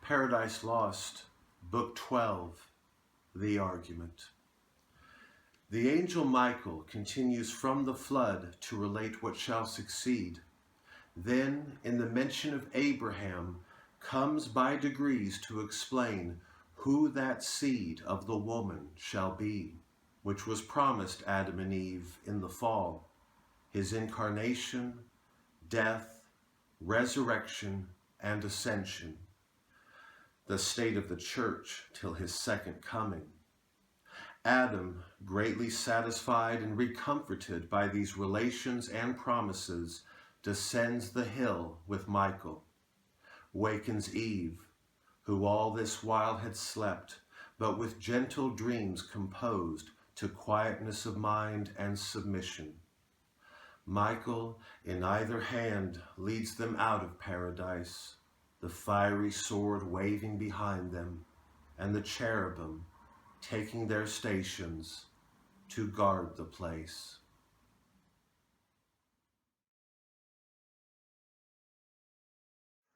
Paradise Lost, Book 12, The Argument. The angel Michael continues from the flood to relate what shall succeed. Then, in the mention of Abraham, comes by degrees to explain who that seed of the woman shall be, which was promised Adam and Eve in the fall, his incarnation, death, resurrection, and ascension, the state of the church till his second coming. Adam, greatly satisfied and recomforted by these relations and promises, descends the hill with Michael, wakens Eve, who all this while had slept, but with gentle dreams composed to quietness of mind and submission. Michael in either hand leads them out of paradise, the fiery sword waving behind them, and the cherubim taking their stations to guard the place.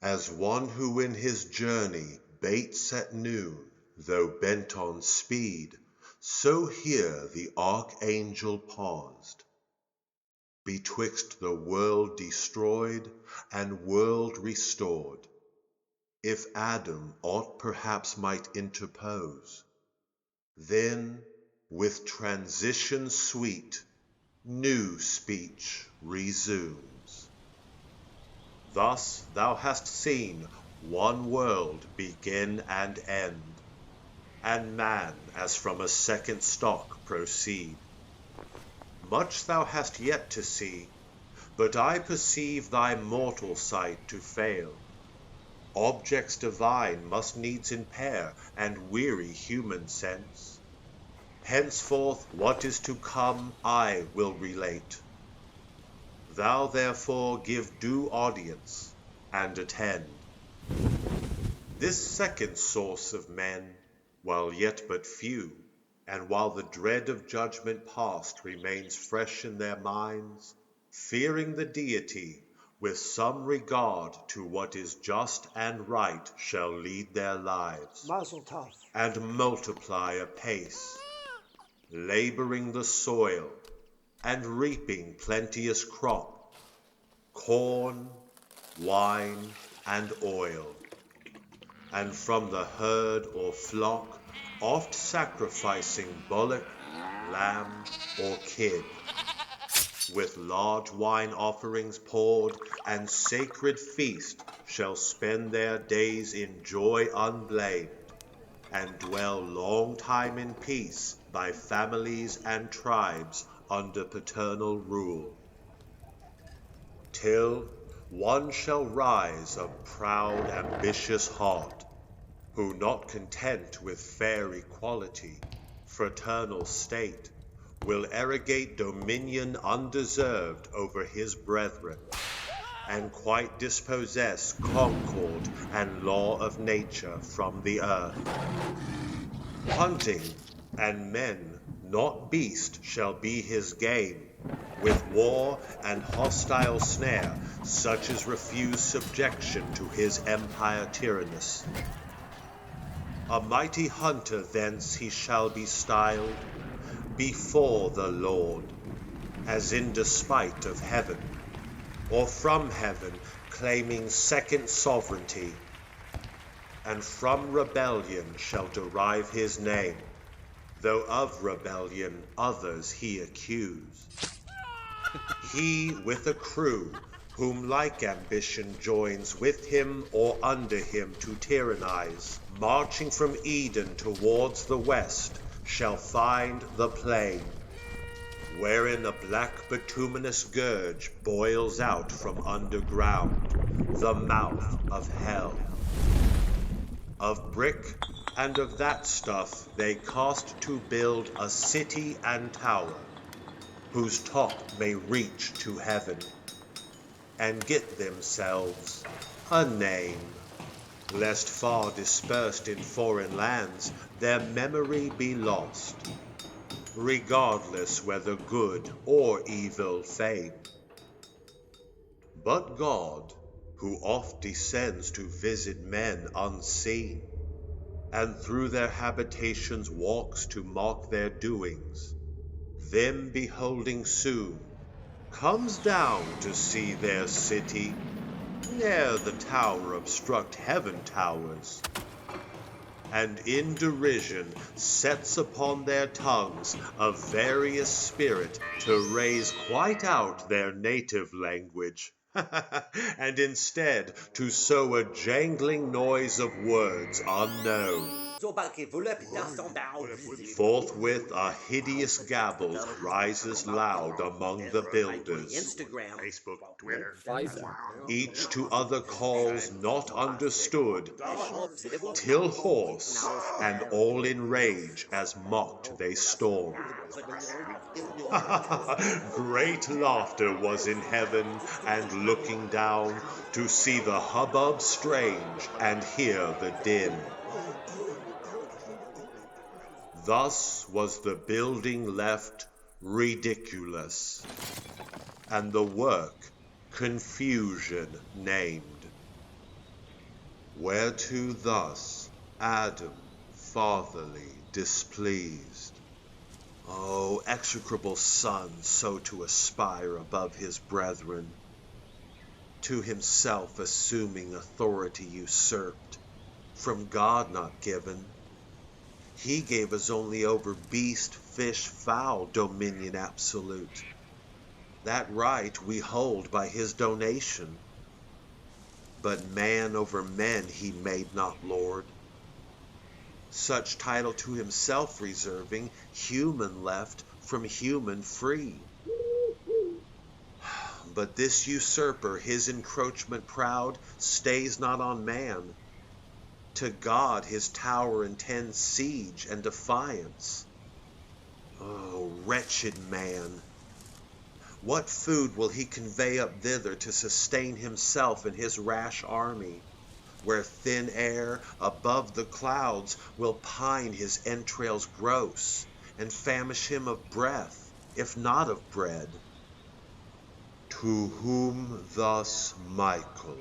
As one who in his journey baits at noon, though bent on speed, so here the archangel paused, betwixt the world destroyed and world restored. If Adam aught perhaps might interpose, then with transition sweet, new speech resumes. Thus thou hast seen one world begin and end, and man as from a second stock proceed. Much thou hast yet to see, but I perceive thy mortal sight to fail. Objects divine must needs impair and weary human sense. Henceforth what is to come I will relate. Thou therefore give due audience and attend. This second source of men, while yet but few, and while the dread of judgment past remains fresh in their minds, fearing the deity, with some regard to what is just and right, shall lead their lives, Mazel tov, and multiply apace, laboring the soil, and reaping plenteous crop, corn, wine, and oil, and from the herd or flock oft sacrificing bullock, lamb, or kid, with large wine offerings poured, and sacred feast, shall spend their days in joy unblamed, and dwell long time in peace by families and tribes under paternal rule, till one shall rise of proud ambitious heart, who not content with fair equality, fraternal state, will arrogate dominion undeserved over his brethren, and quite dispossess concord and law of nature from the earth. Hunting and men, not beast, shall be his game, with war and hostile snare, such as refuse subjection to his empire tyrannous. A mighty hunter thence he shall be styled, before the Lord, as in despite of heaven, or from heaven claiming second sovereignty, and from rebellion shall derive his name, though of rebellion others he accuse. He with a crew, whom like ambition joins with him or under him to tyrannize, marching from Eden towards the west, shall find the plain, wherein a black bituminous gurge boils out from underground, the mouth of hell. Of brick and of that stuff they cast to build a city and tower, whose top may reach to heaven, and get themselves a name, lest far dispersed in foreign lands their memory be lost, regardless whether good or evil fame. But God, who oft descends to visit men unseen, and through their habitations walks to mark their doings, them beholding soon, comes down to see their city, ne'er the tower obstruct heaven towers, and in derision sets upon their tongues a various spirit to raise quite out their native language, and instead to sow a jangling noise of words unknown. Forthwith a hideous gabble rises loud among the builders. Facebook, Twitter, Each to other calls not understood, till hoarse and all in rage as mocked they storm. Great laughter was in heaven, and looking down to see the hubbub strange and hear the din. Thus was the building left ridiculous, and the work confusion named. Whereto thus Adam fatherly displeased. O execrable son, so to aspire above his brethren, to himself assuming authority usurped, from God not given. He gave us only over beast, fish, fowl dominion absolute. That right we hold by his donation. But man over men he made not Lord. Such title to himself reserving, human left from human free. But this usurper, his encroachment proud, stays not on man. To God his tower intends siege and defiance. Oh, wretched man! What food will he convey up thither to sustain himself and his rash army, where thin air above the clouds will pine his entrails gross, and famish him of breath, if not of bread? To whom thus Michael,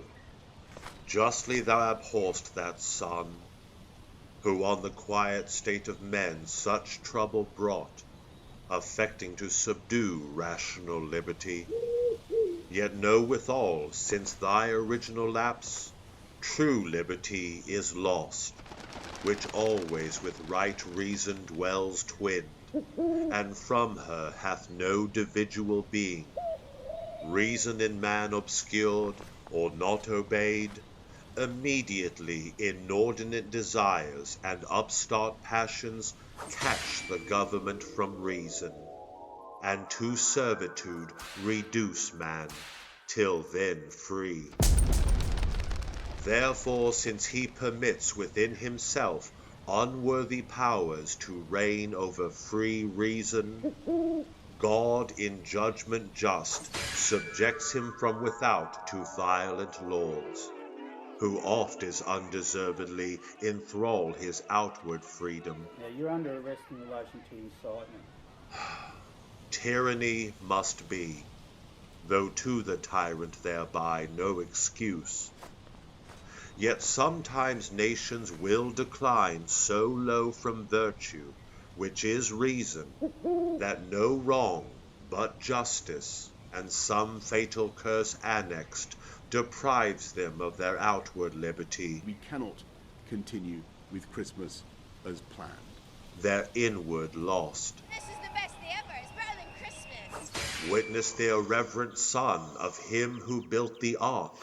justly thou abhorrest that son, who on the quiet state of men such trouble brought, affecting to subdue rational liberty. Yet know withal, since thy original lapse, true liberty is lost, which always with right reason dwells twinned, and from her hath no individual being. Reason in man obscured, or not obeyed, immediately inordinate desires and upstart passions catch the government from reason, and to servitude reduce man, till then free. Therefore, since he permits within himself unworthy powers to reign over free reason, God in judgment just subjects him from without to violent lords, who oft as undeservedly enthrall his outward freedom. Yeah, you're under arrest in relation to incitement. Tyranny must be, though to the tyrant thereby no excuse. Yet sometimes nations will decline so low from virtue, which is reason, that no wrong but justice, and some fatal curse annexed, deprives them of their outward liberty. We cannot continue with Christmas as planned. Their inward lost. This is the best day ever. It's better than Christmas. Witness the irreverent son of him who built the ark,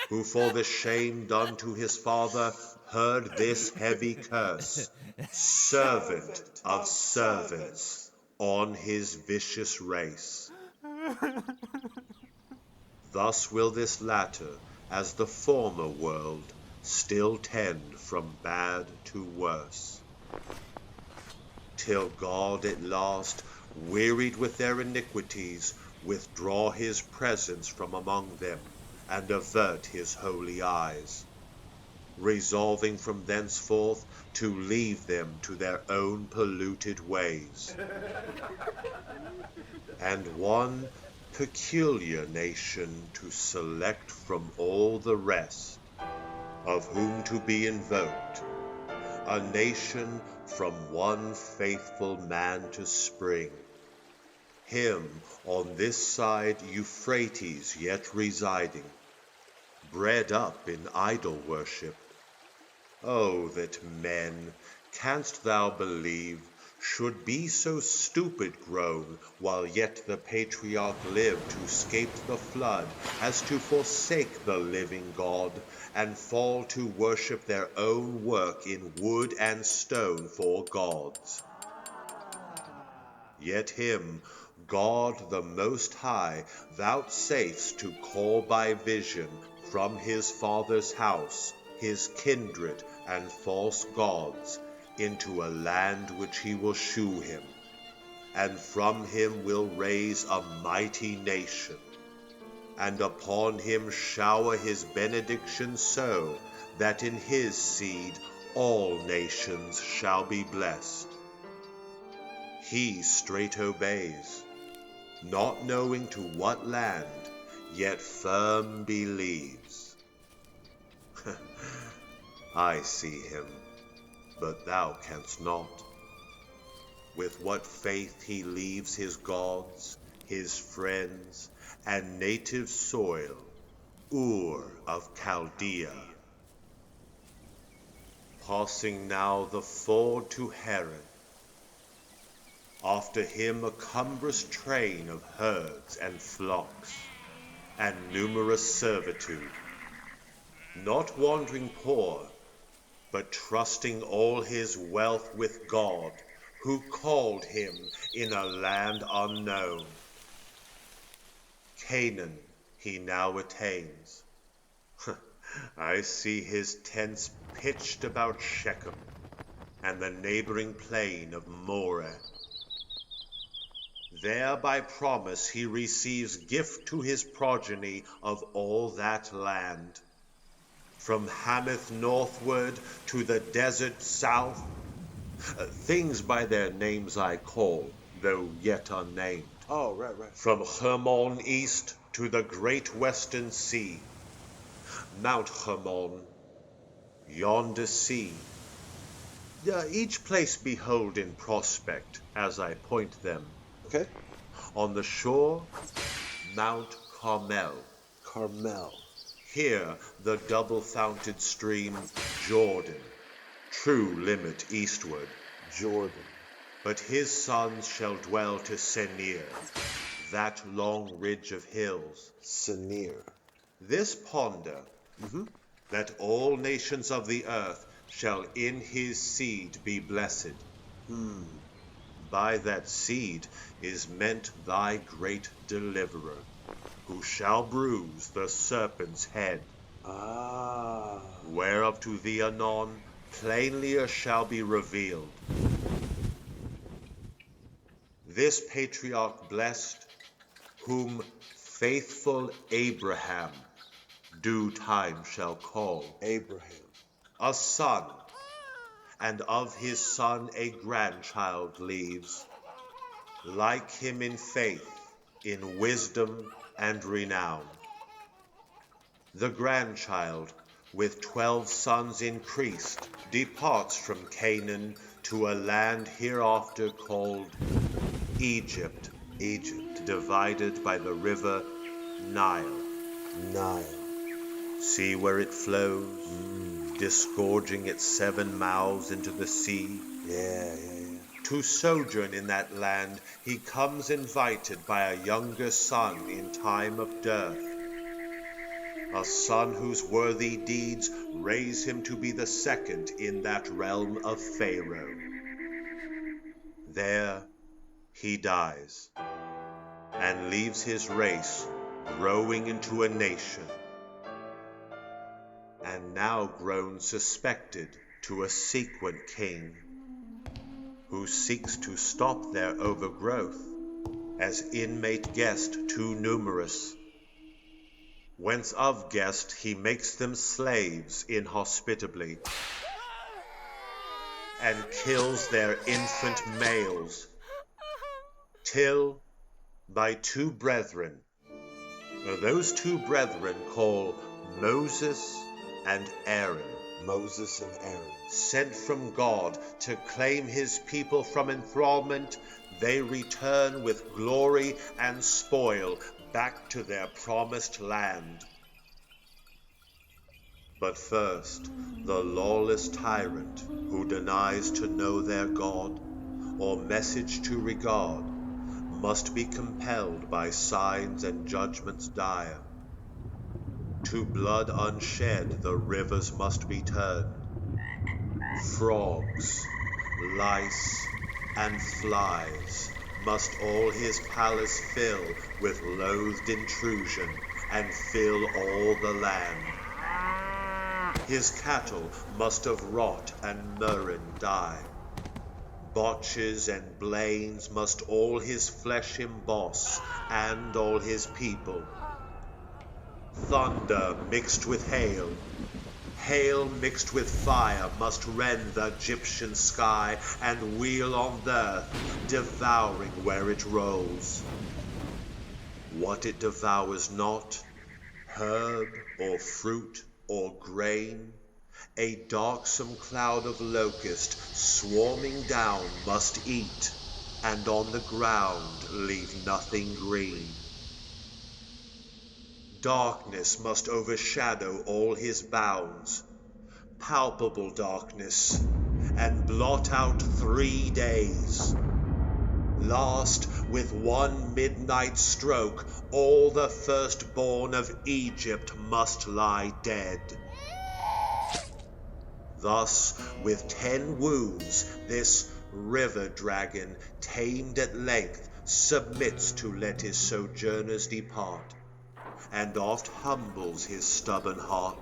who for the shame done to his father heard this heavy curse, servant of servants, on his vicious race. Thus will this latter, as the former world, still tend from bad to worse, till God at last, wearied with their iniquities, withdraw his presence from among them, and avert his holy eyes, resolving from thenceforth to leave them to their own polluted ways. And one peculiar nation to select from all the rest, of whom to be invoked, a nation from one faithful man to spring, him on this side Euphrates yet residing, bred up in idol worship. Oh, that men, canst thou believe, should be so stupid grown, while yet the patriarch lived who scaped the flood, as to forsake the living God, and fall to worship their own work in wood and stone for gods. Yet him God the Most High vouchsafes to call by vision from his father's house, his kindred and false gods, into a land which he will shew him, and from him will raise a mighty nation, and upon him shower his benediction so, that in his seed all nations shall be blessed. He straight obeys, not knowing to what land, yet firm believes. I see him, but thou canst not. With what faith he leaves his gods, his friends, and native soil, Ur of Chaldea. Passing now the ford to Haran, after him a cumbrous train of herds and flocks, and numerous servitude, not wandering poor, but trusting all his wealth with God, who called him in a land unknown. Canaan he now attains. I see his tents pitched about Shechem, and the neighboring plain of Moreh. There by promise he receives gift to his progeny of all that land. From Hamath northward to the desert south, things by their names I call, though yet unnamed. Oh, right. From Hermon east to the great western sea, Mount Hermon, yonder sea. Each place behold in prospect, as I point them. Okay. On the shore, Mount Carmel. Carmel. Here the double-founted stream Jordan, true limit eastward. Jordan. But his sons shall dwell to Senir, that long ridge of hills. Senir. This ponder, that all nations of the earth shall in his seed be blessed. By that seed is meant thy great deliverer, who shall bruise the serpent's head. Whereof to thee anon plainlier shall be revealed. This patriarch blessed, whom faithful Abraham due time shall call. Abraham. A son, and of his son a grandchild leaves, like him in faith, in wisdom and renown. The grandchild, with 12 sons increased, departs from Canaan to a land hereafter called Egypt, divided by the river Nile. See where it flows, disgorging its 7 mouths into the sea. Yeah. To sojourn in that land he comes invited by a younger son in time of dearth, a son whose worthy deeds raise him to be the second in that realm of Pharaoh. There he dies, and leaves his race growing into a nation, and now grown suspected to a sequent king, who seeks to stop their overgrowth, as inmate guest too numerous, whence of guest he makes them slaves inhospitably, and kills their infant males, till, by two brethren. Those two brethren call Moses and Aaron. Moses and Aaron, sent from God to claim his people from enthrallment, they return with glory and spoil back to their promised land. But first, the lawless tyrant who denies to know their God or message to regard must be compelled by signs and judgments dire. To blood unshed the rivers must be turned. Frogs, lice, and flies must all his palace fill with loathed intrusion, and fill all the land. His cattle must of rot and murrain die. Botches and blains must all his flesh emboss, and all his people. Thunder mixed with hail, hail mixed with fire must rend the Egyptian sky and wheel on the earth, devouring where it rolls. What it devours not, herb or fruit or grain, a darksome cloud of locust swarming down must eat, and on the ground leave nothing green. Darkness must overshadow all his bounds, palpable darkness, and blot out 3 days. Last, with one midnight stroke, all the firstborn of Egypt must lie dead. Thus, with 10 wounds, this river dragon, tamed at length, submits to let his sojourners depart, and oft humbles his stubborn heart.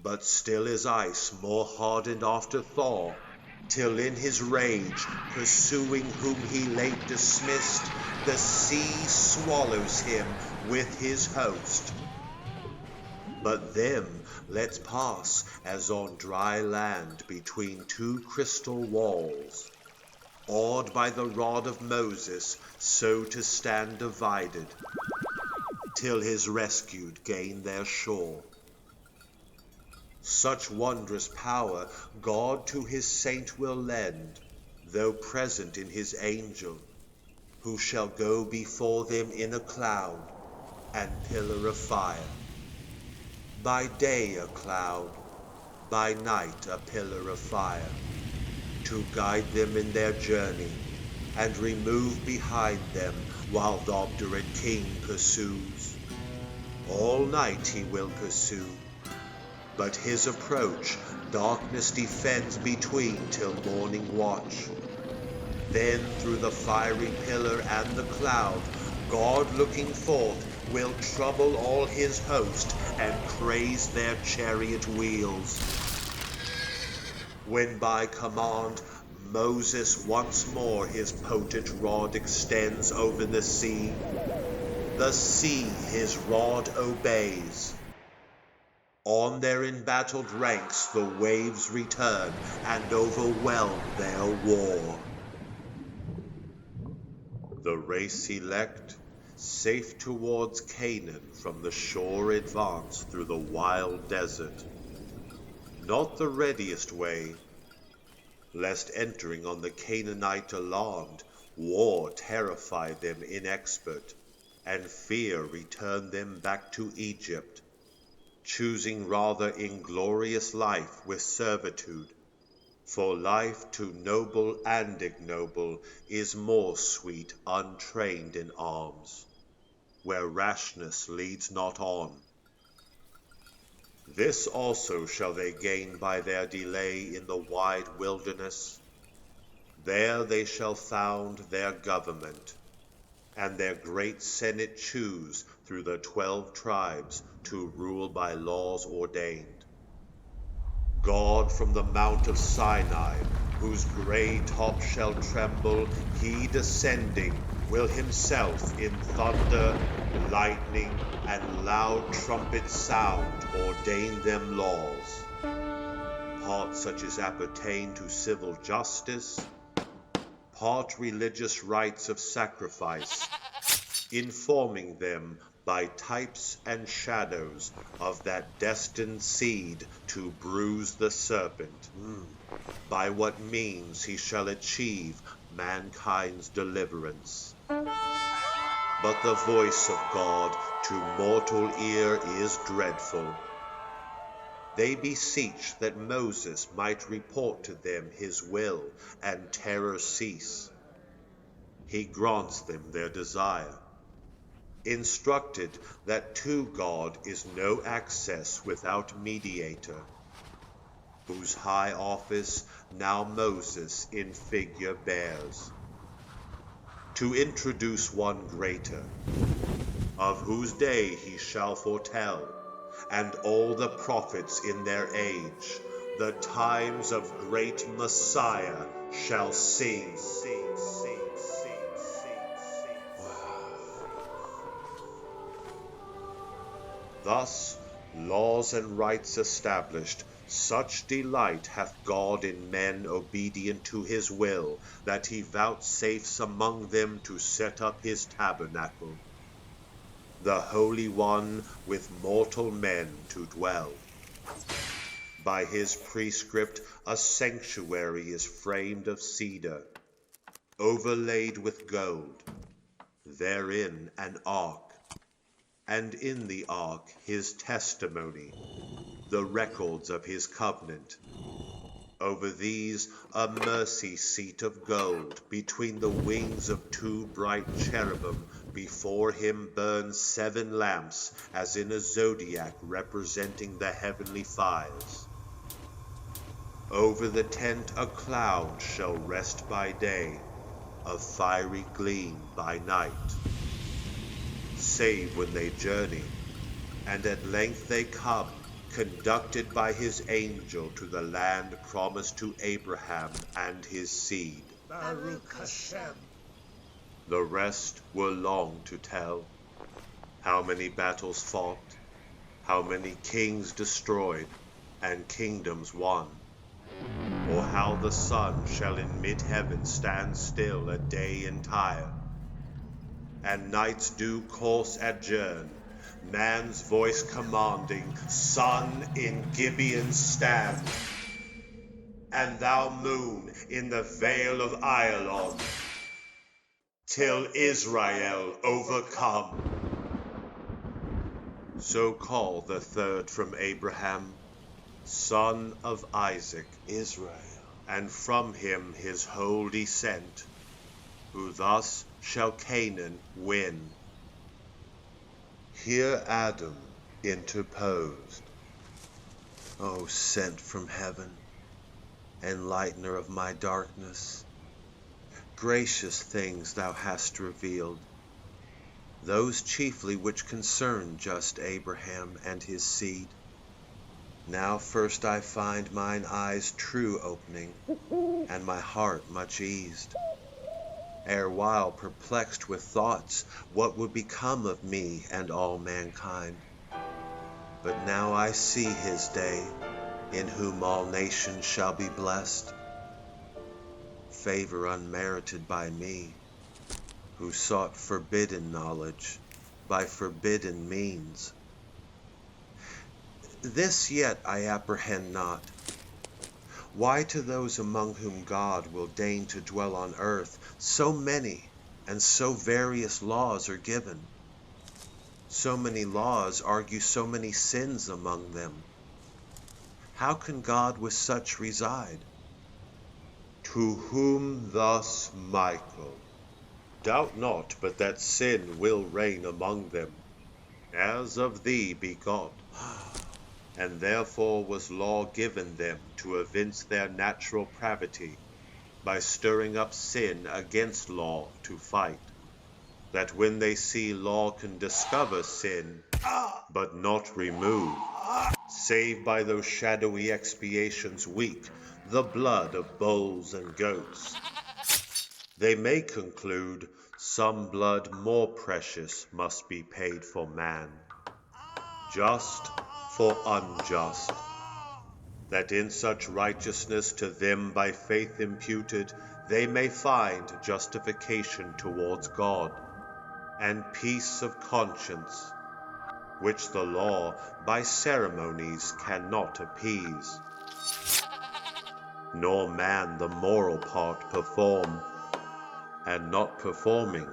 But still is ice more hardened after thaw, till in his rage, pursuing whom he late dismissed, the sea swallows him with his host. But them lets pass as on dry land between 2 crystal walls, awed by the rod of Moses, so to stand divided, till his rescued gain their shore. Such wondrous power God to his saint will lend, though present in his angel, who shall go before them in a cloud and pillar of fire. By day a cloud, by night a pillar of fire, to guide them in their journey, and remove behind them while the obdurate king pursues. All night he will pursue, but his approach darkness defends between till morning watch. Then through the fiery pillar and the cloud, God looking forth will trouble all his host and praise their chariot wheels. When by command Moses once more his potent rod extends over the sea his rod obeys. On their embattled ranks the waves return and overwhelm their war. The race elect, safe towards Canaan from the shore advance through the wild desert. Not the readiest way, lest entering on the Canaanite alarmed, war terrified them inexpert, and fear returned them back to Egypt, choosing rather inglorious life with servitude, for life to noble and ignoble is more sweet untrained in arms, where rashness leads not on. This also shall they gain by their delay in the wide wilderness. There they shall found their government, and their great senate choose through the 12 tribes to rule by laws ordained. God from the Mount of Sinai, whose grey top shall tremble, he descending will himself in thunder, lightning, and loud trumpet sound ordain them laws, parts such as appertain to civil justice, impart religious rites of sacrifice, informing them by types and shadows of that destined seed to bruise the serpent, by what means he shall achieve mankind's deliverance. But the voice of God to mortal ear is dreadful. They beseech that Moses might report to them his will, and terror cease. He grants them their desire, instructed that to God is no access without mediator, whose high office now Moses in figure bears, to introduce one greater, of whose day he shall foretell, and all the prophets in their age, the times of great Messiah shall sing. Thus, laws and rites established, such delight hath God in men obedient to his will, that he vouchsafes among them to set up his tabernacle, the Holy One with mortal men to dwell. By his prescript a sanctuary is framed of cedar, overlaid with gold, therein an ark, and in the ark his testimony, the records of his covenant. Over these a mercy seat of gold, between the wings of 2 bright cherubim. Before him burn 7 lamps, as in a zodiac representing the heavenly fires. Over the tent a cloud shall rest by day, a fiery gleam by night. Save when they journey, and at length they come, conducted by his angel to the land promised to Abraham and his seed. Baruch Hashem. The rest were long to tell, how many battles fought, how many kings destroyed, and kingdoms won, or how the sun shall in mid-heaven stand still a day entire, and night's due course adjourn, man's voice commanding, sun in Gibeon stand, and thou moon in the vale of Ayalon, till Israel overcome. So call the third from Abraham, son of Isaac, Israel, and from him his whole descent, who thus shall Canaan win. Here Adam interposed, O sent from heaven, enlightener of my darkness, gracious things thou hast revealed, those chiefly which concern just Abraham and his seed. Now first I find mine eyes true opening, and my heart much eased. Erewhile perplexed with thoughts, what would become of me and all mankind. But now I see his day, in whom all nations shall be blessed. Favor unmerited by me, who sought forbidden knowledge by forbidden means. This yet I apprehend not. Why to those among whom God will deign to dwell on earth, so many and so various laws are given? So many laws argue so many sins among them. How can God with such reside? To whom thus Michael, doubt not but that sin will reign among them, as of thee begot, and therefore was law given them to evince their natural pravity, by stirring up sin against law to fight, that when they see law can discover sin, but not remove, save by those shadowy expiations weak, the blood of bulls and goats, they may conclude some blood more precious must be paid for man, just for unjust, that in such righteousness to them by faith imputed, they may find justification towards God, and peace of conscience, which the law by ceremonies cannot appease, nor man the moral part perform, and not performing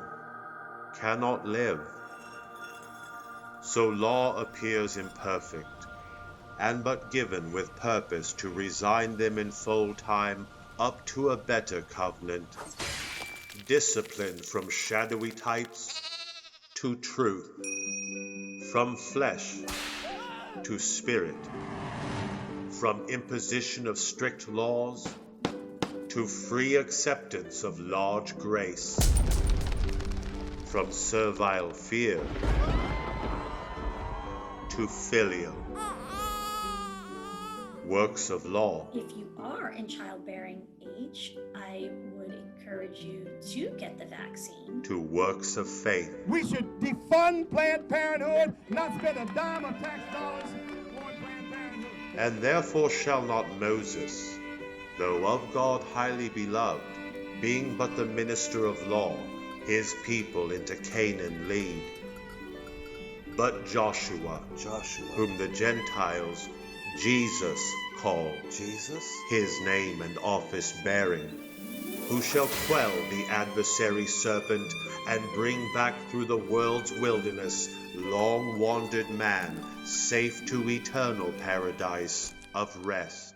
cannot live. So law appears imperfect, and but given with purpose to resign them in full time up to a better covenant, disciplined from shadowy types to truth, from flesh to spirit, from imposition of strict laws to free acceptance of large grace, from servile fear to filial works of law. If you are in childbearing age, I would encourage you to get the vaccine. To works of faith. We should defund Planned Parenthood, not spend a dime of tax dollars on Planned Parenthood. And therefore shall not Moses, though of God highly beloved, being but the minister of law, his people into Canaan lead. But Joshua, whom the Gentiles Jesus call, his name and office bearing, who shall quell the adversary serpent, and bring back through the world's wilderness long wandered man, safe to eternal paradise of rest.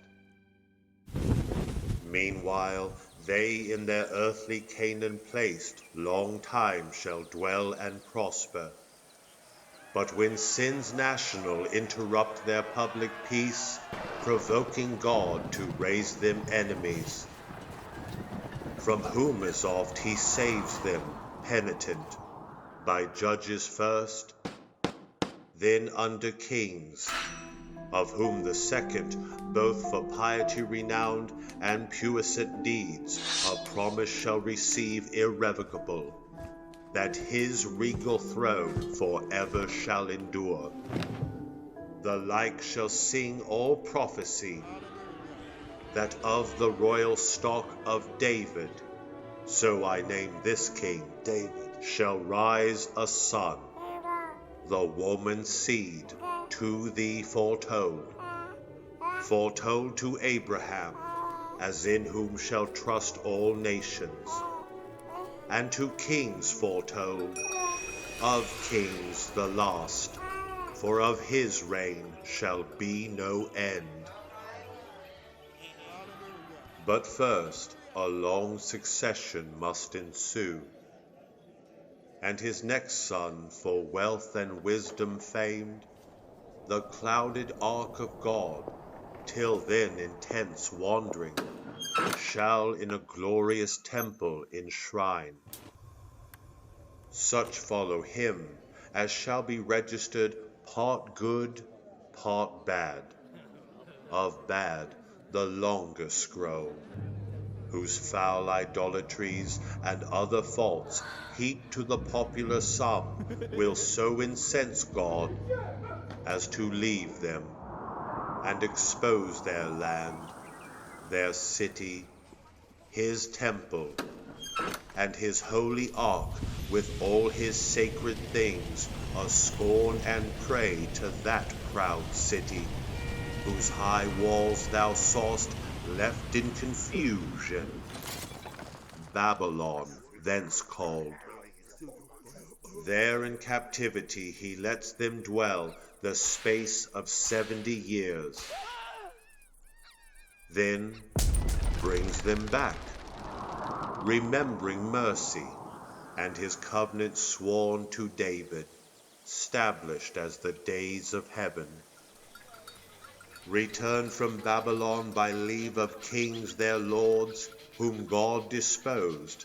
Meanwhile, they in their earthly Canaan placed, long time shall dwell and prosper. But when sins national interrupt their public peace, provoking God to raise them enemies, from whom as oft he saves them, penitent, by judges first, then under kings, of whom the second, both for piety renowned and puissant deeds, a promise shall receive irrevocable, that his regal throne forever shall endure. The like shall sing all prophecy, that of the royal stock of David, so I name this king, David, shall rise a son, the woman's seed, to thee foretold to Abraham, as in whom shall trust all nations, and to kings foretold, of kings the last, for of his reign shall be no end. But first a long succession must ensue, and his next son, for wealth and wisdom famed, the clouded ark of God, till then intense wandering, shall in a glorious temple enshrine. Such follow him as shall be registered part good, part bad. Of bad the longer scroll, whose foul idolatries and other faults heaped to the popular sum will so incense God as to leave them, and expose their land, their city, his temple, and his holy ark with all his sacred things, a scorn and prey to that proud city, whose high walls thou saw'st left in confusion, Babylon thence called. There in captivity he lets them dwell the space of 70 years, then brings them back, remembering mercy, and his covenant sworn to David, stablished as the days of heaven. Returned from Babylon by leave of kings their lords, whom God disposed,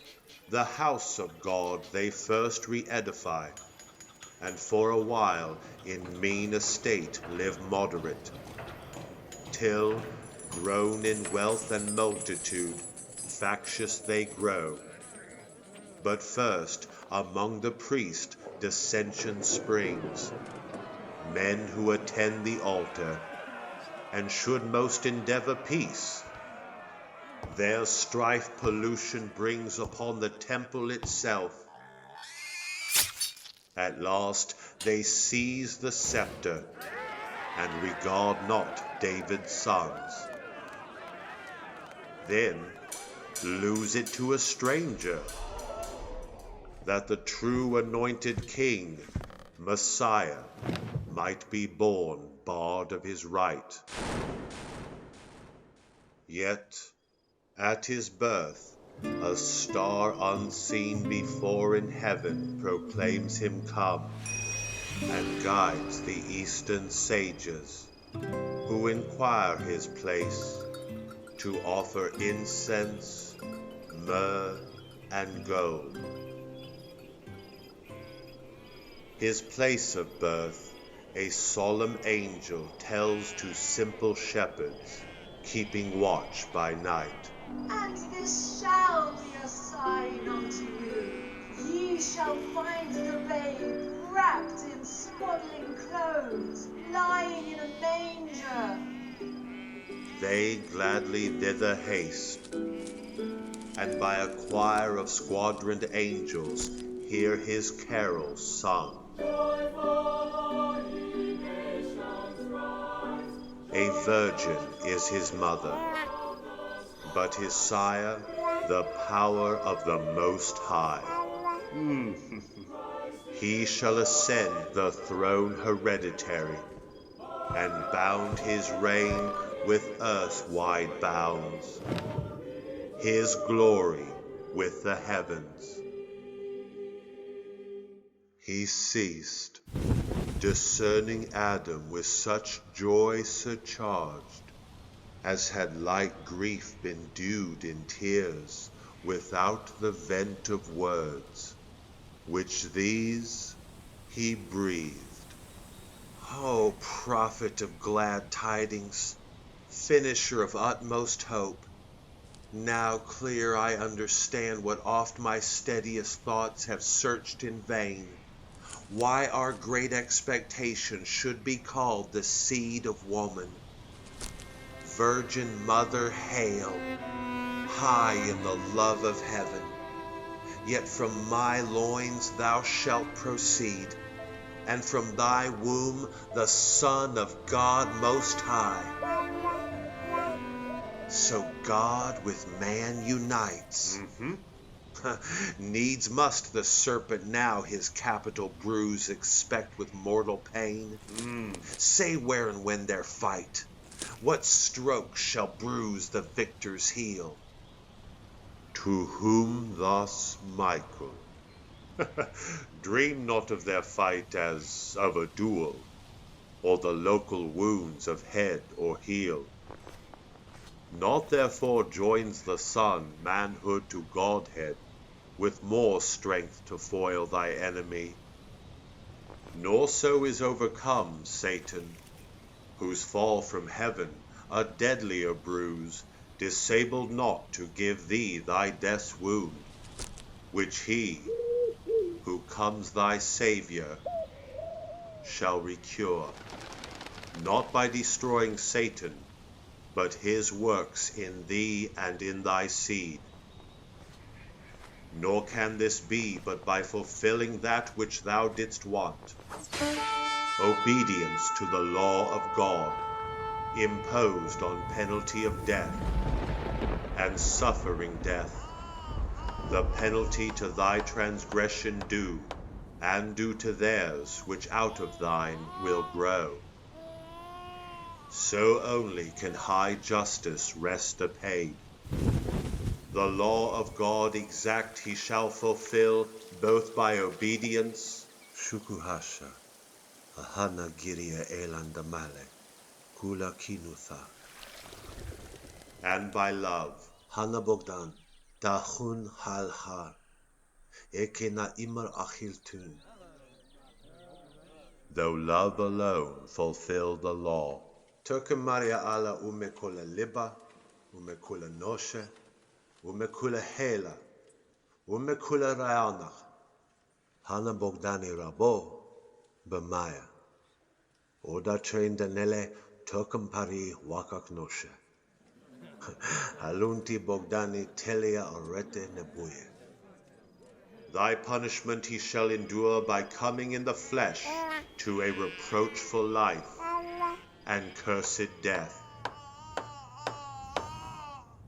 the house of God they first re-edify, and for a while in mean estate live moderate, till, grown in wealth and multitude, factious they grow. But first among the priest dissension springs, men who attend the altar, and should most endeavor peace, Their strife pollution brings upon the temple itself. At last they seize the scepter and regard not David's sons. Then lose it to a stranger, that the true anointed king, Messiah, might be born bard of his right. Yet at his birth a star unseen before in heaven proclaims him come, and guides the eastern sages, who inquire his place, to offer incense, myrrh, and gold. His place of birth a solemn angel tells to simple shepherds, keeping watch by night. And this shall be a sign unto you. Ye shall find the babe wrapped in swaddling clothes, lying in a manger. They gladly thither haste, and by a choir of squadroned angels hear his carols sung. A virgin is his mother, but his sire the power of the Most High. He shall ascend the throne hereditary, and bound his reign with earth-wide bounds, his glory with the heavens. He ceased, discerning Adam with such joy surcharged, as had like grief been dewed in tears, without the vent of words, which these he breathed. O prophet of glad tidings, finisher of utmost hope, now clear I understand what oft my steadiest thoughts have searched in vain, why our great expectation should be called the seed of woman. Virgin Mother, hail, high in the love of heaven, yet from my loins thou shalt proceed, and from thy womb the Son of God Most High. So God with man unites. Needs must the serpent now his capital bruise expect with mortal pain. Say where and when their fight, what stroke shall bruise the victor's heel? To whom thus Michael, dream not of their fight as of a duel, or the local wounds of head or heel. Not therefore joins the Son manhood to Godhead, with more strength to foil thy enemy. Nor so is overcome Satan, whose fall from heaven, a deadlier bruise, disabled not to give thee thy death's wound, which he, who comes thy Saviour, shall recure, not by destroying Satan, but his works in thee and in thy seed. Nor can this be but by fulfilling that which thou didst want, obedience to the law of God, imposed on penalty of death, and suffering death, the penalty to thy transgression due, and due to theirs which out of thine will grow. So only can high justice rest apaid. The law of God exact he shall fulfill, both by obedience, Shukuhasha, Ahana Giria Elandamale, Kula Kinutha, and by love, Hana Bogdan, Tahun Halhar, Ekena Imar Achiltun. Though love alone fulfill the law, Turka Maria ala umekula liba, umekula noshe, umekula hela, umekula rayanach, Hana Bogdani Rabo, Bemaya, Oda train danele Turkam Pari wakak noshe. Halunti Bogdani Telia Orete Nebuye. Thy punishment he shall endure by coming in the flesh to a reproachful life and cursed death,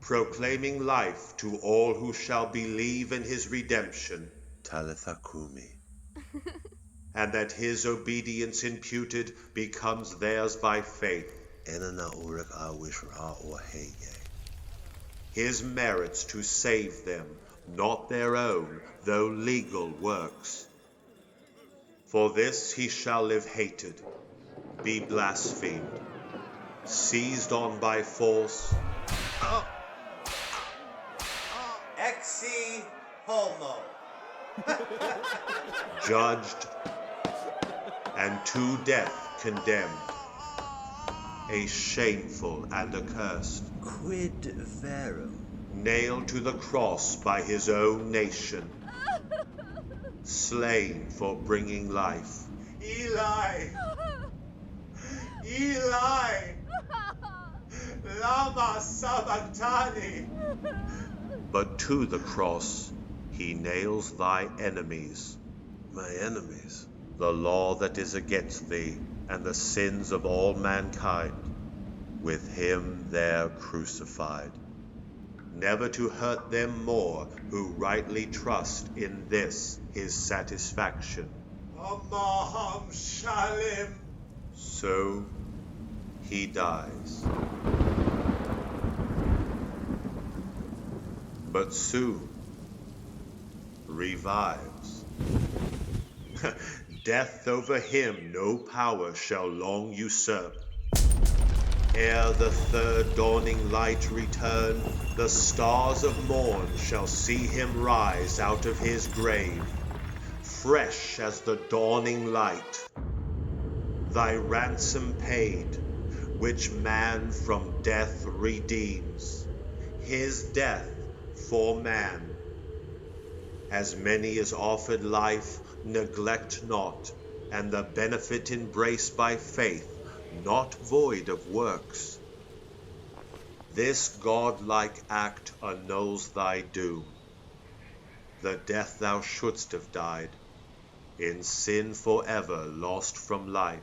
proclaiming life to all who shall believe in his redemption, Talitha Kumi, and that his obedience imputed becomes theirs by faith. His merits to save them, not their own, though legal works. For this he shall live hated, be blasphemed, seized on by force, Exi homo. judged, and to death condemned, a shameful and accursed, Quid verum? nailed to the cross by his own nation, slain for bringing life. Eli! Eli! Lama sabachthani! But to the cross he nails thy enemies. My enemies. The law that is against thee, and the sins of all mankind, with him there crucified, never to hurt them more who rightly trust in this his satisfaction. Amaham Shalim. So he dies. But soon revives. Death over him no power shall long usurp. Ere the third dawning light return, the stars of morn shall see him rise out of his grave, fresh as the dawning light. Thy ransom paid, which man from death redeems, his death for man. As many as offered life, neglect not, and the benefit embraced by faith, not void of works. This godlike act annuls thy doom. The death thou shouldst have died, in sin forever lost from life.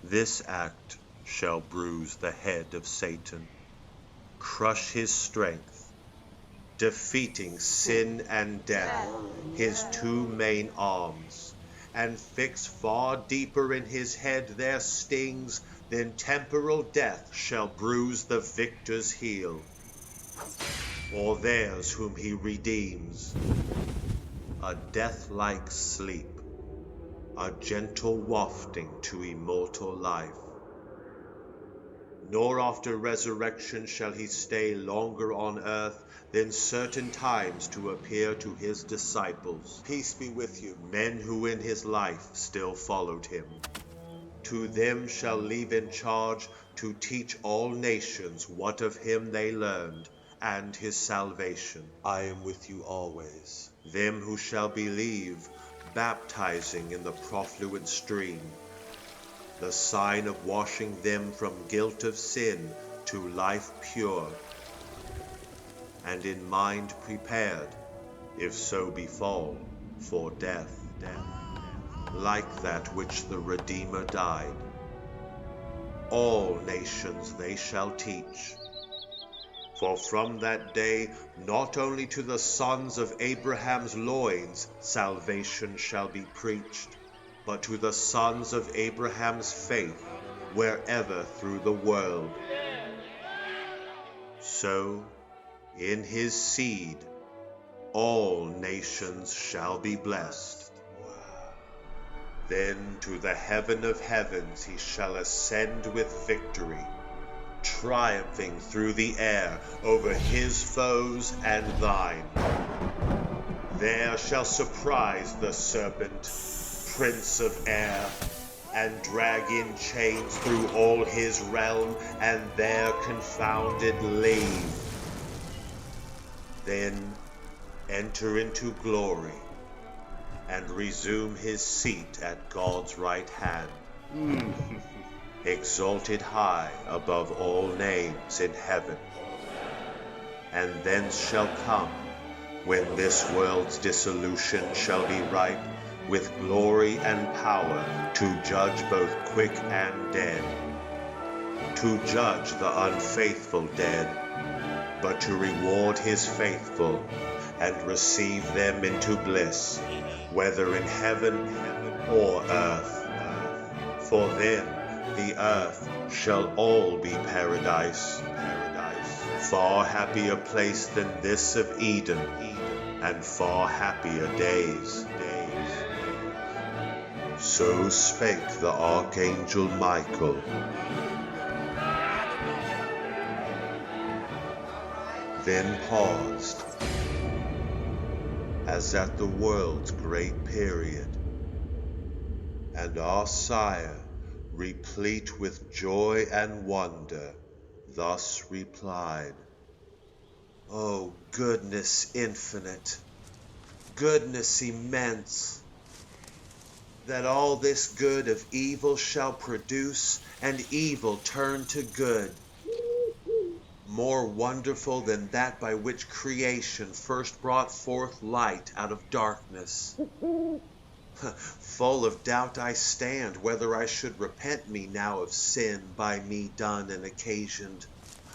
This act shall bruise the head of Satan, crush his strength, defeating sin and death, his two main arms, and fix far deeper in his head their stings than temporal death shall bruise the victor's heel, or theirs whom he redeems. A death-like sleep, a gentle wafting to immortal life. Nor after resurrection shall he stay longer on earth than certain times to appear to his disciples. Peace be with you, men who in his life still followed him. To them shall leave in charge to teach all nations what of him they learned, and his salvation. I am with you always. Them who shall believe, baptizing in the profluent stream, the sign of washing them from guilt of sin to life pure, and in mind prepared, if so befall, for death, like that which the Redeemer died. All nations they shall teach, for from that day not only to the sons of Abraham's loins salvation shall be preached, but to the sons of Abraham's faith wherever through the world. So in his seed all nations shall be blessed. Then to the heaven of heavens he shall ascend with victory, triumphing through the air over his foes and thine. There shall surprise the serpent, prince of air, and drag in chains through all his realm, and there confounded leave. Then enter into glory, and resume his seat at God's right hand. exalted high above all names in heaven. And thence shall come, when this world's dissolution shall be ripe, with glory and power, to judge both quick and dead, to judge the unfaithful dead, but to reward his faithful, and receive them into bliss, whether in heaven or earth. For them the earth shall all be paradise, far happier place than this of Eden, and far happier days. So spake the archangel Michael. Then paused, as at the world's great period, and our sire, replete with joy and wonder, thus replied, O goodness infinite, goodness immense, that all this good of evil shall produce, and evil turn to good, more wonderful than that by which creation first brought forth light out of darkness. Full of doubt I stand whether I should repent me now of sin by me done and occasioned,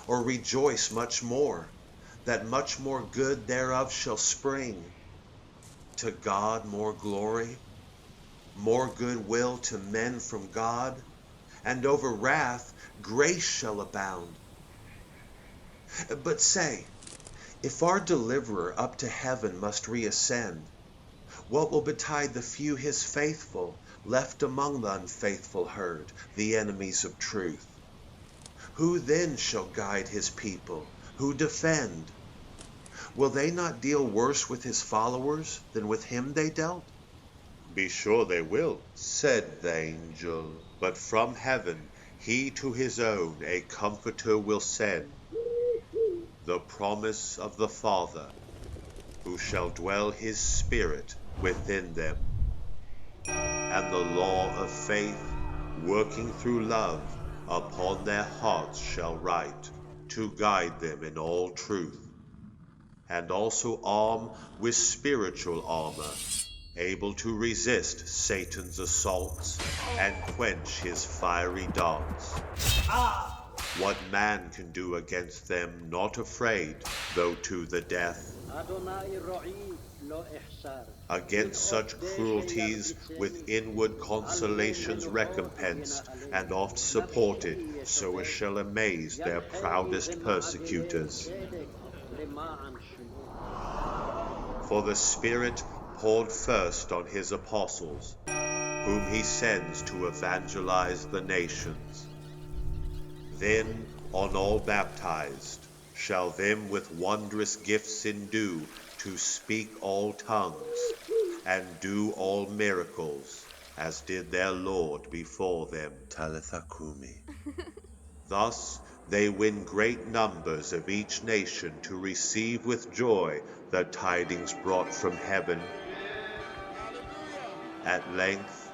or rejoice much more, that much more good thereof shall spring. To God more glory, more goodwill to men from God, and over wrath grace shall abound. But say, if our deliverer up to heaven must reascend, what will betide the few his faithful, left among the unfaithful herd, the enemies of truth? Who then shall guide his people? Who defend? Will they not deal worse with his followers than with him they dealt? Be sure they will, said the angel, but from heaven he to his own a comforter will send, the promise of the Father, who shall dwell his Spirit within them, and the law of faith, working through love, upon their hearts shall write, to guide them in all truth, and also arm with spiritual armor, able to resist Satan's assaults and quench his fiery darts. What man can do against them, not afraid, though to the death? Against such cruelties, with inward consolations recompensed, and oft supported, so as shall amaze their proudest persecutors. For the Spirit poured first on his apostles, whom he sends to evangelize the nations. Then on all baptized shall them with wondrous gifts endue, to speak all tongues, and do all miracles, as did their Lord before them. Talitha Kumi. Thus they win great numbers of each nation to receive with joy the tidings brought from heaven. At length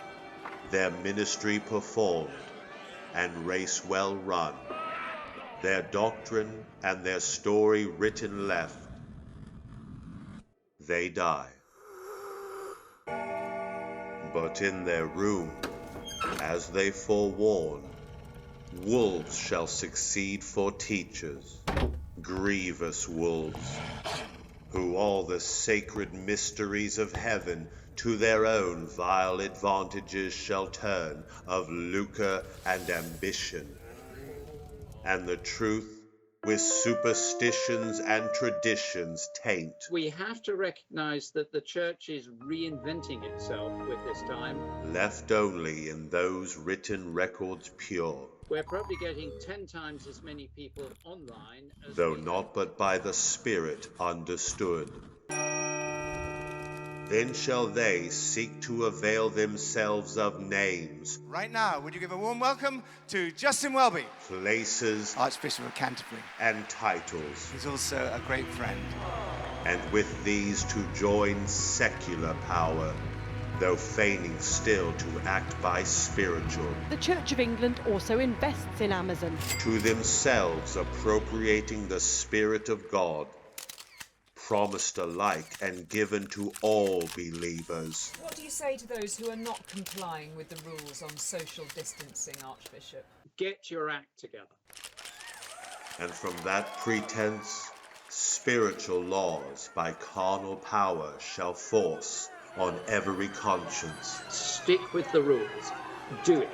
their ministry performed, and race well run, their doctrine and their story written left, they die. But in their room, as they forewarn, wolves shall succeed for teachers, grievous wolves, who all the sacred mysteries of heaven to their own vile advantages shall turn, of lucre and ambition, and the truth with superstitions and traditions taint. We have to recognize that the church is reinventing itself with this time. Left only in those written records pure. We're probably getting 10 times as many people online as though not but by the Spirit understood. Then shall they seek to avail themselves of names. Right now, would you give a warm welcome to Justin Welby, places, Archbishop of Canterbury, and titles. He's also a great friend. And with these to join secular power, though feigning still to act by spiritual. The Church of England also invests in Amazon. To themselves appropriating the Spirit of God, promised alike and given to all believers. What do you say to those who are not complying with the rules on social distancing, Archbishop? Get your act together. And from that pretense, spiritual laws by carnal power shall force on every conscience. Stick with the rules. Do it.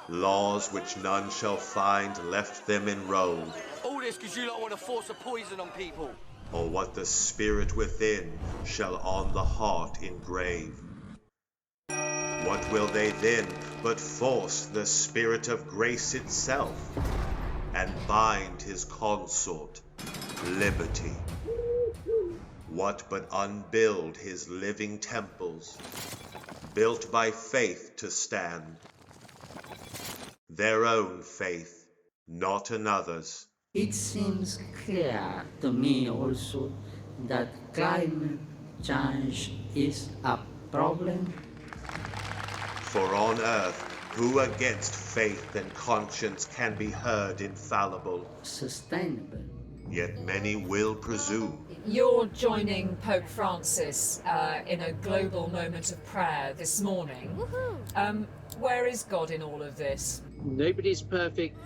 Laws which none shall find left them enrolled. All this because you don't want to force a poison on people. Or what the spirit within shall on the heart engrave. What will they then but force the Spirit of grace itself, and bind his consort, liberty? What but unbuild his living temples, built by faith to stand, their own faith, not another's? It seems clear to me also that climate change is a problem. For on earth, who against faith and conscience can be heard infallible? Sustainable. Yet many will presume. You're joining Pope Francis in a global moment of prayer this morning. Where is God in all of this? Nobody's perfect.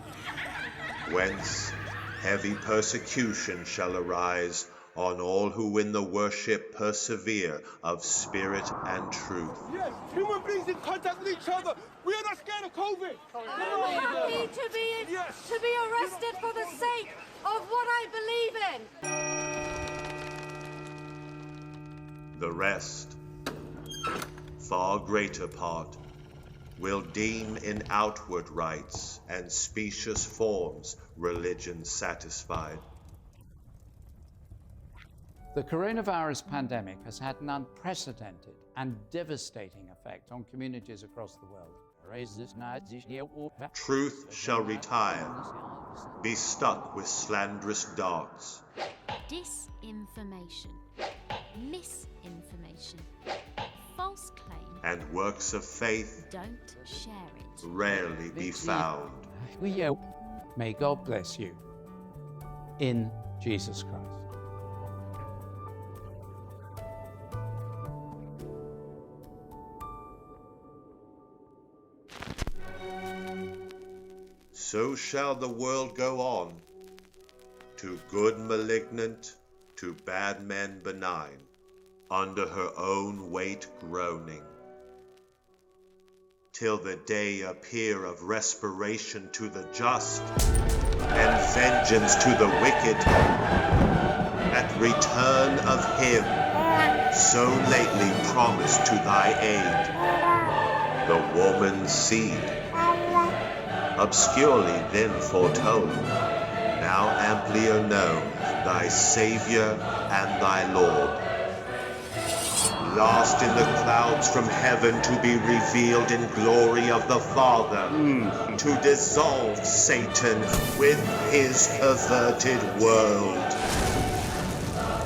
Whence heavy persecution shall arise on all who in the worship persevere of spirit and truth. Yes, human beings in contact with each other. We are not scared of COVID. I'm happy to be arrested for the sake of what I believe in. The rest, far greater part, will deem in outward rites and specious forms religion satisfied. The coronavirus pandemic has had an unprecedented and devastating effect on communities across the world. Truth shall retire, be stuck with slanderous darts. Disinformation, misinformation, false claim, and works of faith don't share it, rarely be found. May God bless you in Jesus Christ. So shall the world go on, to good malignant, to bad men benign, under her own weight groaning, till the day appear of respiration to the just, and vengeance to the wicked, at return of him so lately promised to thy aid, the woman's seed, obscurely then foretold, now amplier known, thy Savior and thy Lord. Lost in the clouds from heaven to be revealed in glory of the Father, to dissolve Satan with his perverted world.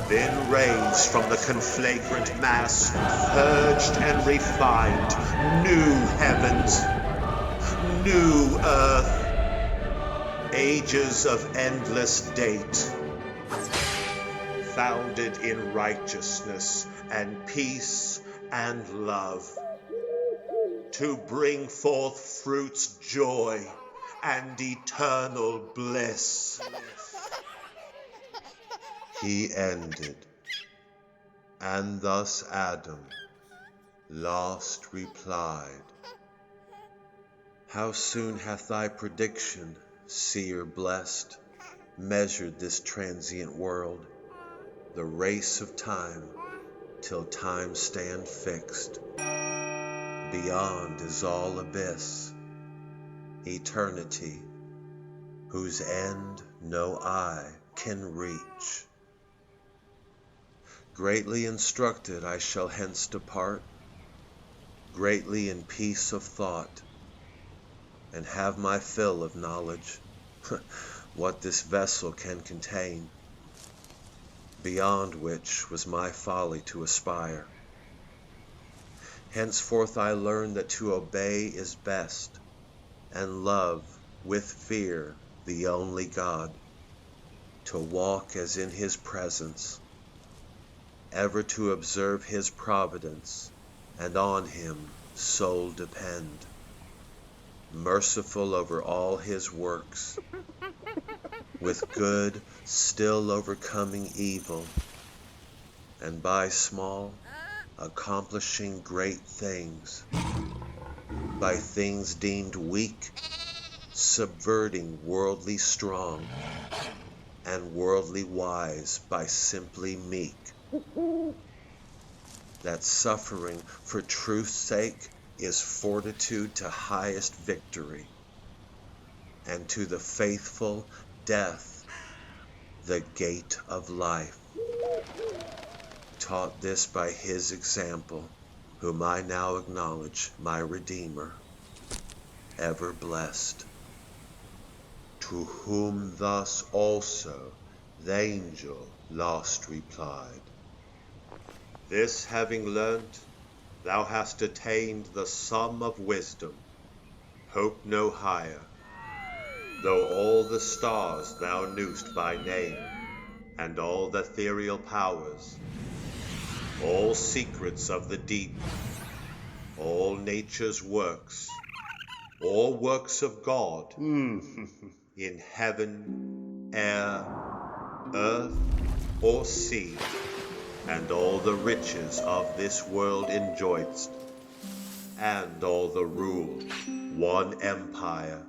Then raised from the conflagrant mass, purged and refined, new heavens, new earth, ages of endless date, founded in righteousness and peace and love, to bring forth fruits, joy, and eternal bliss. He ended, and thus Adam, lost, replied, how soon hath thy prediction, seer blessed, measured this transient world, the race of time, till time stand fixed. Beyond is all abyss, eternity, whose end no eye can reach. Greatly instructed I shall hence depart, greatly in peace of thought, and have my fill of knowledge, what this vessel can contain, beyond which was my folly to aspire. Henceforth I learn that to obey is best, and love with fear the only God, to walk as in his presence, ever to observe his providence, and on him soul depend, merciful over all his works, with good still overcoming evil, and by small accomplishing great things, by things deemed weak subverting worldly strong, and worldly wise by simply meek, that suffering for truth's sake is fortitude to highest victory, and to the faithful death the gate of life. Taught this by his example, whom I now acknowledge my Redeemer, ever blessed, to whom thus also the angel last replied, this having learnt, thou hast attained the sum of wisdom, hope no higher, though all the stars thou knew'st by name, and all the ethereal powers, all secrets of the deep, all nature's works, all works of God, in heaven, air, earth, or sea, and all the riches of this world enjoy'st, and all the rule, one empire.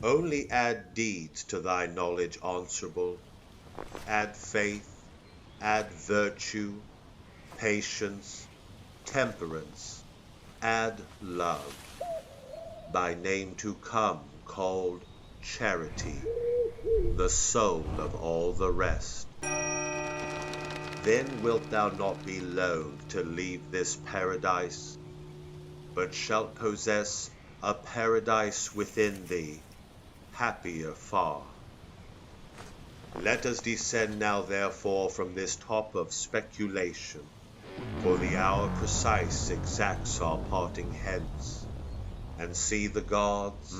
Only add deeds to thy knowledge answerable, add faith, add virtue, patience, temperance, add love, by name to come called charity, the soul of all the rest. Then wilt thou not be loath to leave this paradise, but shalt possess a paradise within thee, happier far. Let us descend now therefore from this top of speculation, for the hour precise exacts our parting hence, and see the gods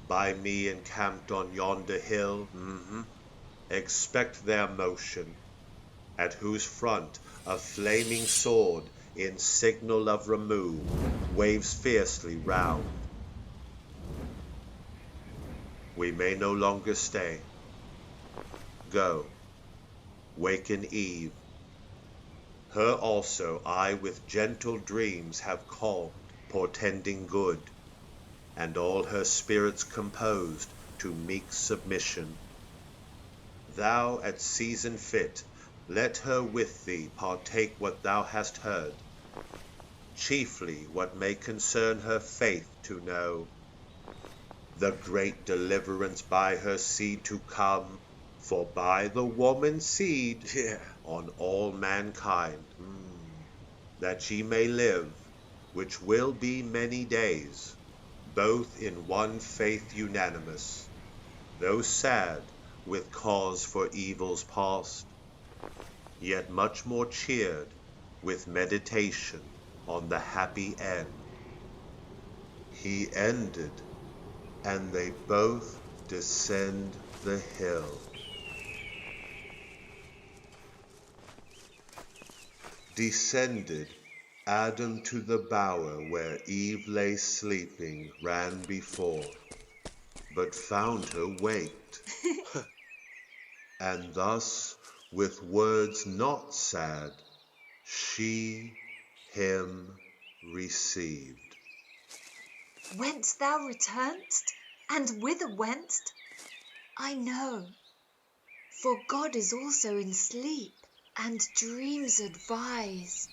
by me encamped on yonder hill, expect their motion, at whose front a flaming sword in signal of remove waves fiercely round. We may no longer stay. Go, waken Eve. Her also I with gentle dreams have called, portending good, and all her spirits composed to meek submission. Thou at season fit let her with thee partake what thou hast heard, chiefly what may concern her faith to know, the great deliverance by her seed to come, for by the woman's seed on all mankind, that ye may live, which will be many days, both in one faith unanimous, though sad with cause for evils past, yet much more cheered with meditation on the happy end. He ended, and they both descend the hill. Descended Adam to the bower where Eve lay sleeping, ran before, but found her waked, and thus with words not sad she him received. Whence thou return'st, and whither went'st, I know, for God is also in sleep, and dreams advise,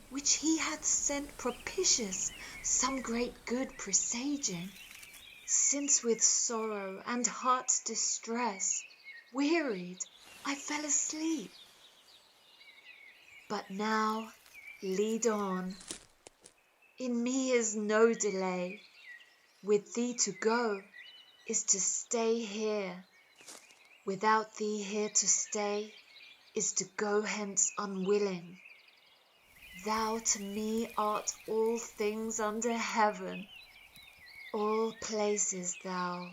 which he hath sent propitious, some great good presaging, since with sorrow and heart's distress, wearied, I fell asleep. But now lead on. In me is no delay. With thee to go is to stay here. Without thee here to stay is to go hence unwilling. Thou to me art all things under heaven, all places thou,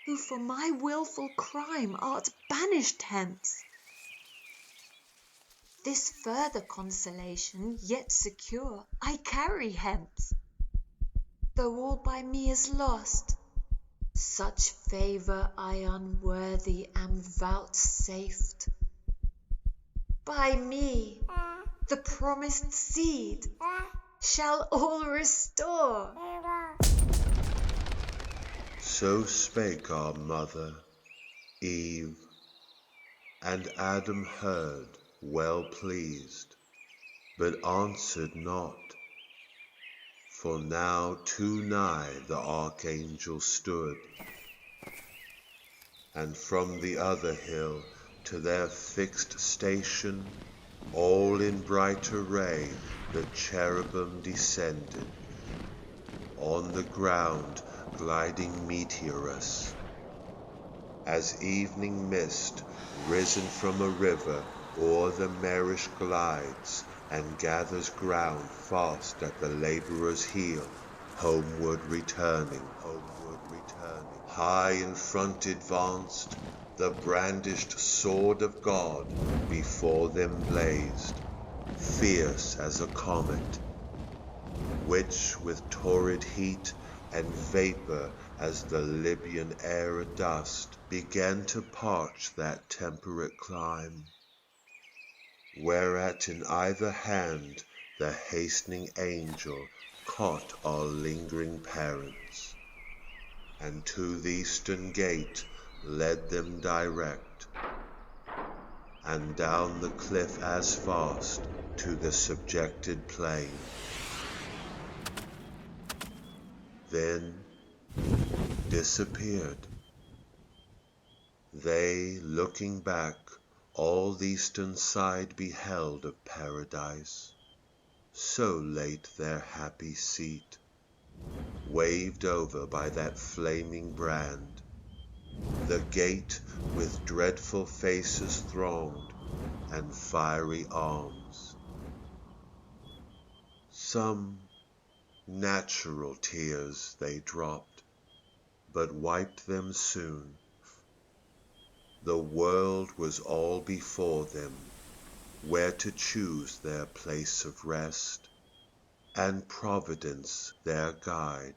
who for my wilful crime art banished hence. This further consolation, yet secure, I carry hence, though all by me is lost. Such favour I unworthy am vouchsafed. By me, the promised seed shall all restore. So spake our mother, Eve, and Adam heard, well pleased, but answered not. For now too nigh the archangel stood, and from the other hill to their fixed station, all in bright array, the cherubim descended. On the ground gliding meteorous, as evening mist risen from a river o'er the marish glides, and gathers ground fast at the labourer's heel, homeward returning. High in front advanced, the brandished sword of God before them blazed, fierce as a comet, which with torrid heat and vapour as the Libyan air adust, began to parch that temperate clime, whereat in either hand the hastening angel caught our lingering parents, and to the eastern gate led them direct, and down the cliff as fast to the subjected plain. Then disappeared. They, looking back, all the eastern side beheld of paradise, so late their happy seat, waved over by that flaming brand, the gate with dreadful faces thronged and fiery arms. Some natural tears they dropped, but wiped them soon. The world was all before them, where to choose their place of rest, and Providence their guide.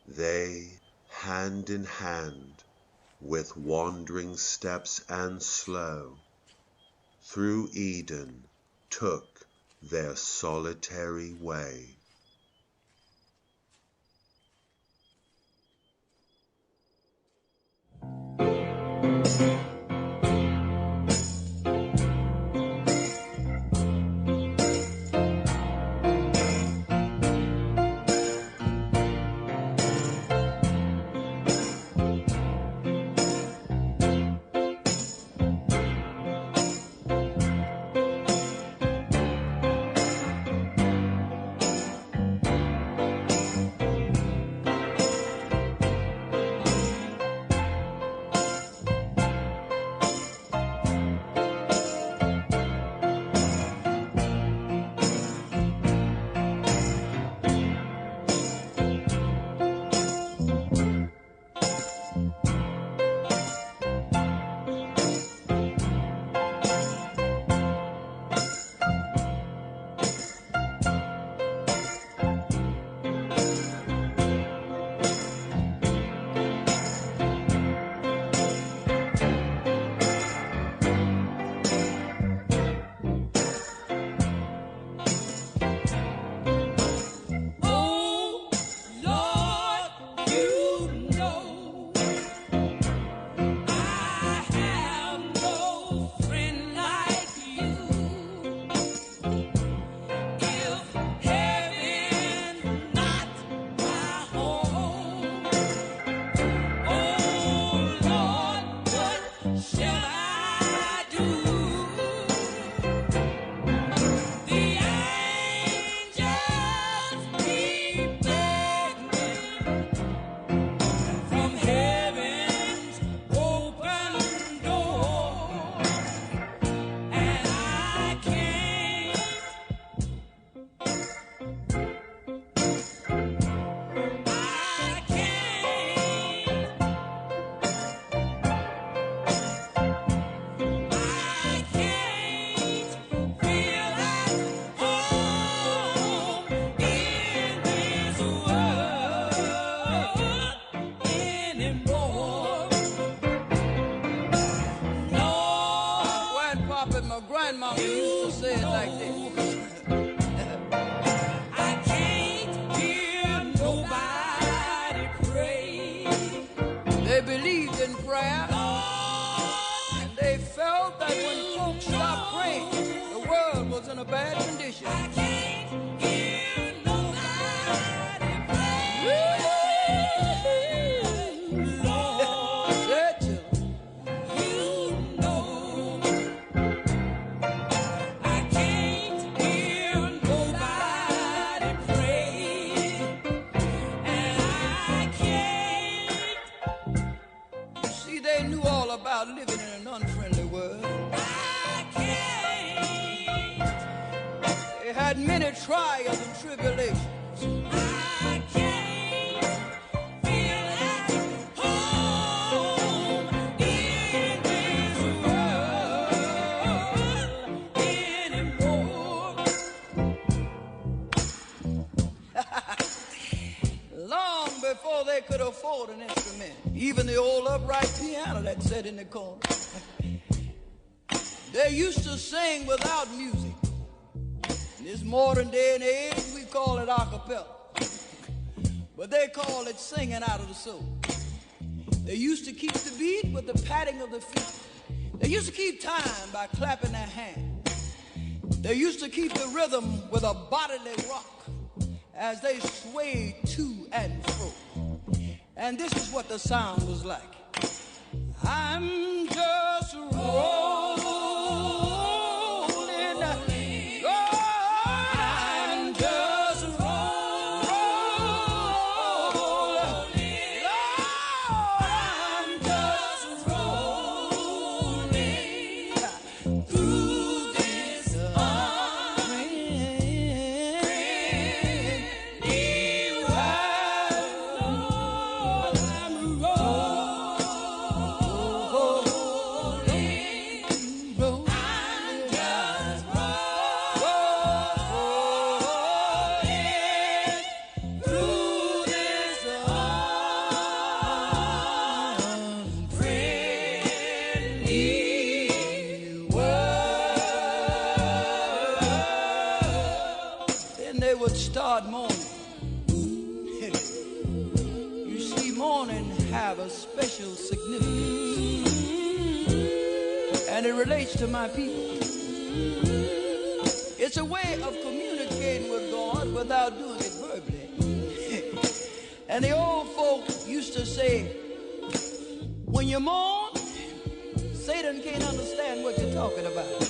They, hand in hand, with wandering steps and slow, through Eden took their solitary way. I can't He used to say it like this. I can't hear nobody pray. They believed in prayer, and they felt that when folks stopped praying, the world was in a bad condition. I can't hear nobody pray. Lord, said you know I can't hear nobody pray, and I can't. See, they knew all about living in an unfriendly world. I can't. They had many trials and tribulations. I can't feel at home in this world anymore. Long before they could afford an instrument, even the old upright piano that sat in the corner, they used to sing without music. In this modern day and age, we call it a cappella, but they call it singing out of the soul. They used to keep the beat with the patting of the feet. They used to keep time by clapping their hands. They used to keep the rhythm with a bodily rock as they swayed to and fro. And this is what the sound was like. I'm just rolling, I'm just rolling, I'm just rolling through this unfriendly world. I'm start mourning. You see, mourning have a special significance, and it relates to my people. It's a way of communicating with God without doing it verbally. And the old folk used to say, when you mourn, Satan can't understand what you're talking about.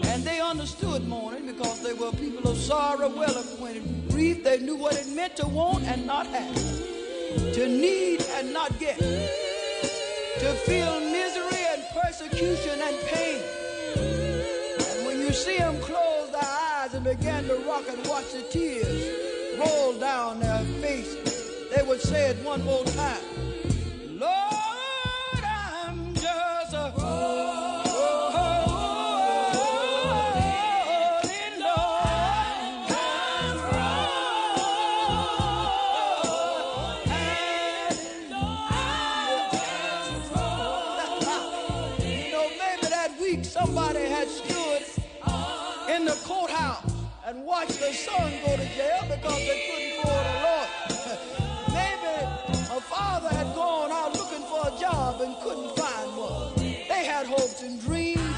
And they understood mourning because they were people of sorrow, well acquainted with grief. They knew what it meant to want and not have, to need and not get, to feel misery and persecution and pain. And when you see them close their eyes and begin to rock and watch the tears roll down their faces, they would say it one more time. Lord, I'm just a somebody had stood in the courthouse and watched their son go to jail because they couldn't afford a lawyer. Maybe a father had gone out looking for a job and couldn't find one. They had hopes and dreams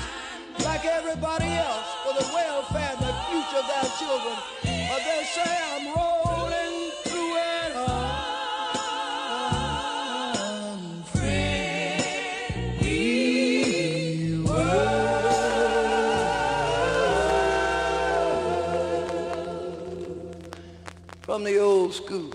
like everybody else for the welfare and the future of their children. But they say, I'm rolling through it all. From the old school.